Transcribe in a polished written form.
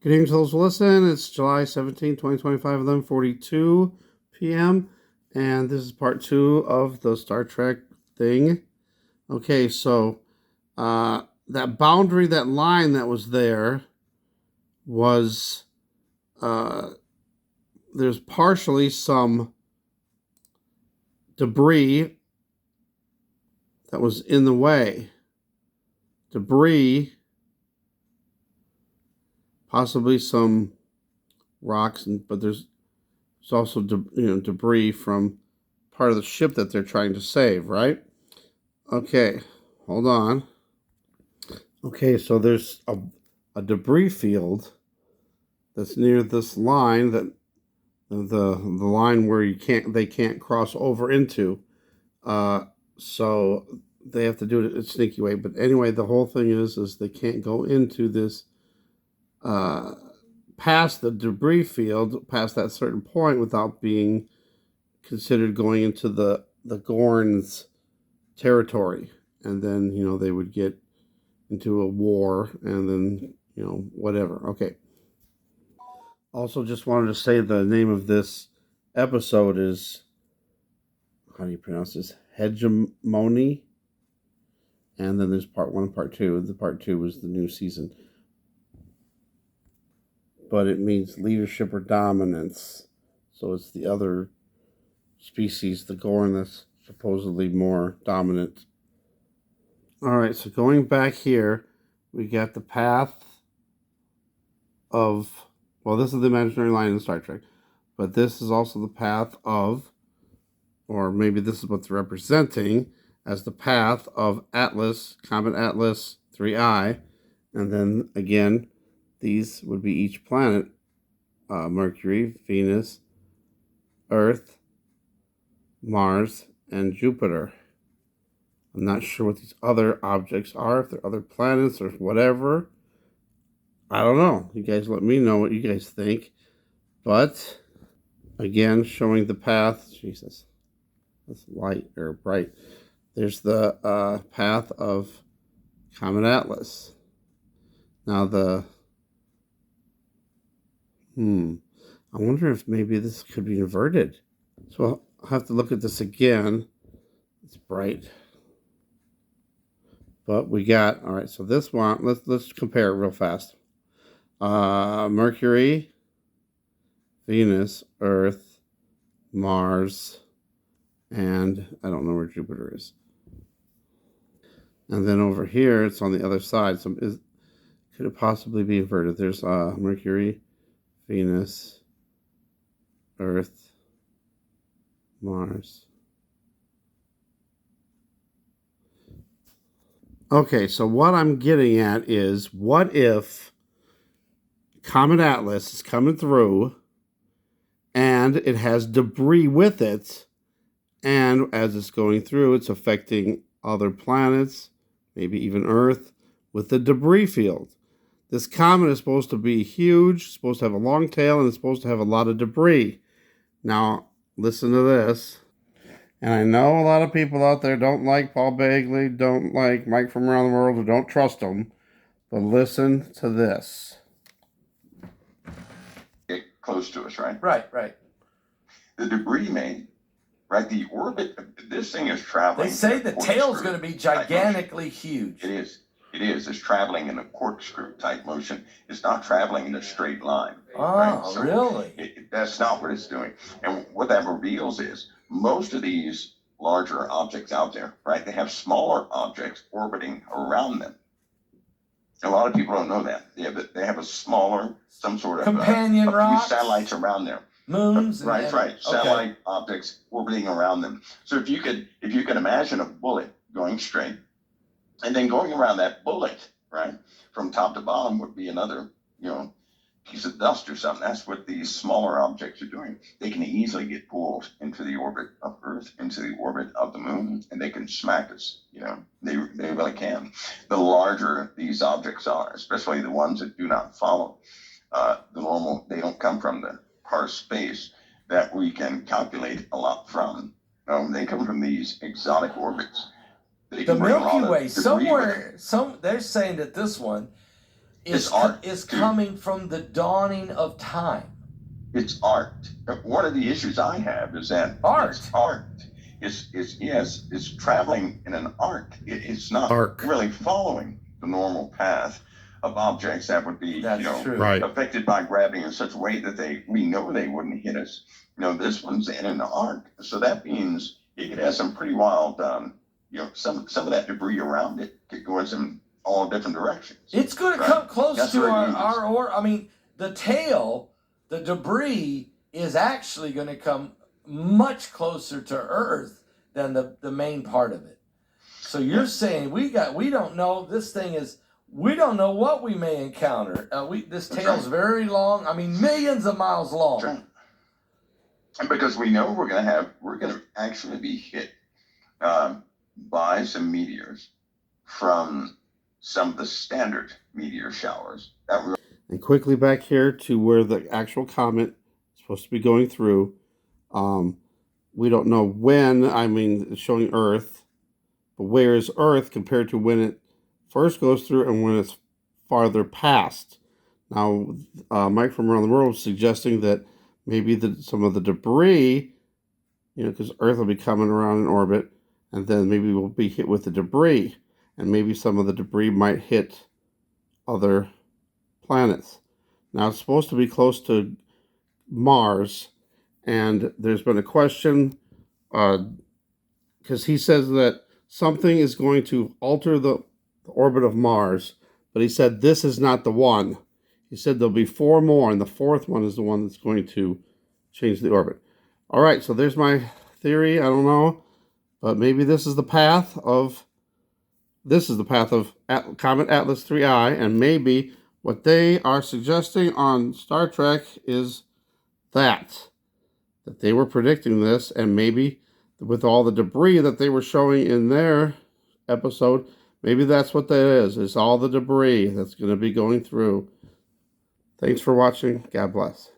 Good evening to those who listen. It's July 17, 2025, 11:42 p.m. And this is part 2 of the Star Trek thing. Okay, so that boundary, that line that was there was, there's partially some debris that was in the way. Debris, possibly some rocks, but there's also debris from part of the ship that they're trying to save, right? Okay, hold on. Okay, so there's a debris field that's near this line, that the line where they can't cross over into. So they have to do it in a sneaky way. But anyway, the whole thing is they can't go into this past the debris field, past that certain point, without being considered going into the Gorn's territory. And then, they would get into a war, and then, whatever. Okay. Also, just wanted to say the name of this episode is, how do you pronounce this? Hegemony. And then there's part 1 and part 2. The part 2 was the new season. But it means leadership or dominance. So it's the other species, the Gorn, that's supposedly more dominant. All right, so going back here, we got the path of, well, this is the imaginary line in Star Trek, but this is also the path of, or maybe this is what they're representing as the path of Atlas, Comet Atlas 3I, and then again, these would be each planet, Mercury, Venus, Earth, Mars, and Jupiter. I'm not sure what these other objects are, if they're other planets or whatever. I don't know. You guys let me know what you guys think. But, again, showing the path. Jesus. That's light or bright. There's the path of Comet Atlas. Now I wonder if maybe this could be inverted. So I'll have to look at this again. It's bright. But we got, all right, so this one, let's compare it real fast. Mercury, Venus, Earth, Mars, and I don't know where Jupiter is. And then over here, it's on the other side. So could it possibly be inverted? There's Mercury, Venus, Earth, Mars. Okay, so what I'm getting at is, what if Comet Atlas is coming through and it has debris with it, and as it's going through, it's affecting other planets, maybe even Earth, with the debris field. This comet is supposed to be huge, supposed to have a long tail, and it's supposed to have a lot of debris. Now, listen to this. And I know a lot of people out there don't like Paul Bagley, don't like Mike from Around the World, or don't trust him. But listen to this. Get close to us, right? Right. The debris may, right? The orbit, this thing is traveling. They say the tail's going to be gigantically huge. It is. It's traveling in a corkscrew type motion. It's not traveling in a straight line. Oh, right? So really? That's not what it's doing. And what that reveals is most of these larger objects out there, right? They have smaller objects orbiting around them. A lot of people don't know that. They have a smaller, some sort of companion rocks, satellites around there. Moons, right. Satellite objects orbiting around them. So if you could imagine a bullet going straight, and then going around that bullet, right, from top to bottom would be another, piece of dust or something. That's what these smaller objects are doing. They can easily get pulled into the orbit of Earth, into the orbit of the moon, and they can smack us. They really can. The larger these objects are, especially the ones that do not follow the normal, they don't come from the parse space that we can calculate a lot from. They come from these exotic orbits. The Milky Way, somewhere, they're saying that this one is art. is coming from the dawning of time. It's art. One of the issues I have is that it's art. It's traveling in an arc. It's not really following the normal path of objects that would be, affected by gravity in such a way that we know they wouldn't hit us. This one's in an arc, so that means it could have some pretty wild, some of that debris around it could go in some all different directions. It's going to come close to our I mean, the tail, the debris is actually going to come much closer to Earth than the main part of it. So you're saying we don't know, this thing is, we don't know what we may encounter. This tail's very long. I mean, millions of miles long. That's right. And because we know we're going to actually be hit by some meteors from some of the standard meteor showers. And quickly back here to where the actual comet is supposed to be going through. We don't know when. I mean, it's showing Earth, but where is Earth compared to when it first goes through and when it's farther past? Now, Mike from Around the World was suggesting that maybe some of the debris, because Earth will be coming around in orbit, and then maybe we'll be hit with the debris, and maybe some of the debris might hit other planets. Now, it's supposed to be close to Mars, and there's been a question, because he says that something is going to alter the orbit of Mars, but he said this is not the one. He said there'll be 4 more, and the 4th one is the one that's going to change the orbit. All right, so there's my theory. I don't know, but maybe this is the path of Comet Atlas 3I, and maybe what they are suggesting on Star Trek is that they were predicting this, and maybe with all the debris that they were showing in their episode, maybe that's what that is. It's all the debris that's going to be going through. Thanks for watching. God bless.